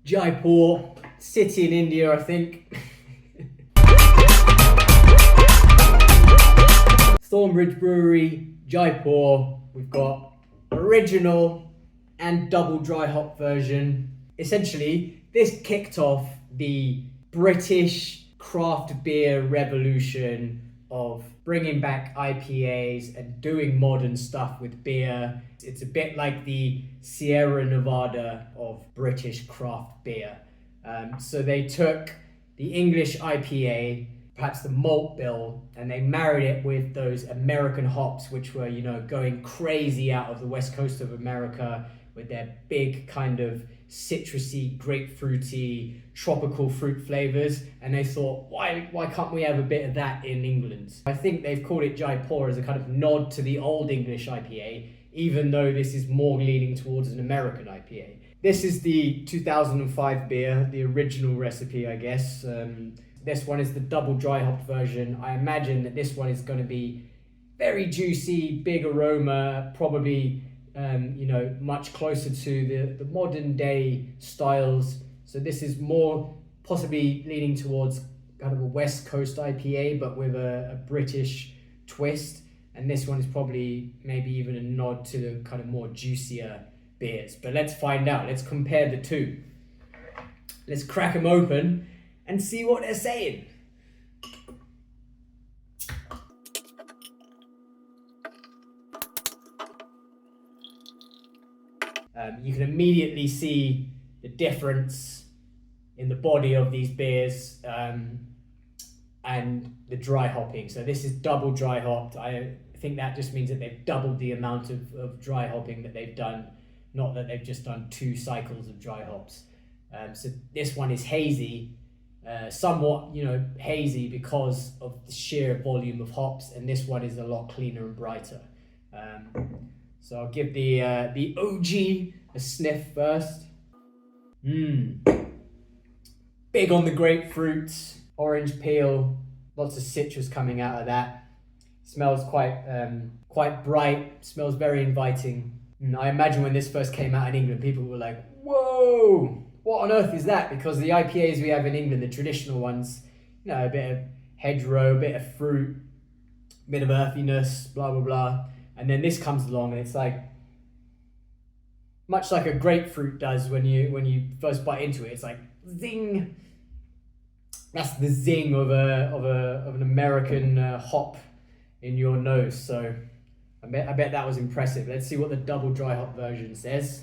Jaipur, city in India, I think. Thornbridge Brewery, Jaipur. We've got original and double dry hop version. Essentially, this kicked off the British craft beer revolution of bringing back IPAs and doing modern stuff with beer. It's a bit like the Sierra Nevada of British craft beer. So they took the English IPA, perhaps the malt bill, and they married it with those American hops, which were, going crazy out of the west coast of America with their big kind of citrusy, grapefruity, tropical fruit flavors. And they thought, why can't we have a bit of that in England? I think they've called it Jaipur as a kind of nod to the old English IPA, even though this is more leaning towards an American IPA. This is the 2005 beer, the original recipe, I guess. This one is the double dry hop version. I imagine that this one is going to be very juicy, big aroma, probably much closer to the modern day styles. So this is more possibly leaning towards kind of a West Coast IPA, but with a British twist. And this one is probably maybe even a nod to the kind of more juicier beers. But let's find out. Let's compare the two. Let's crack them open and see what they're saying. You can immediately see the difference in the body of these beers and the dry hopping. So this is double dry hopped. I think that just means that they've doubled the amount of dry hopping that they've done, not that they've just done 2 cycles of dry hops. So this one is hazy, somewhat hazy because of the sheer volume of hops, and this one is a lot cleaner and brighter. So I'll give the OG a sniff first. Big on the grapefruit, orange peel, lots of citrus coming out of that. Smells quite bright, smells very inviting. I imagine when this first came out in England, people were like, whoa, what on earth is that? Because the IPAs we have in England, the traditional ones, a bit of hedgerow, a bit of fruit, a bit of earthiness, blah, blah, blah. And then this comes along and it's like, much like a grapefruit does when you first bite into it, it's like zing. That's the zing of an American hop in your nose. So I bet that was impressive. Let's see what the double dry hop version says.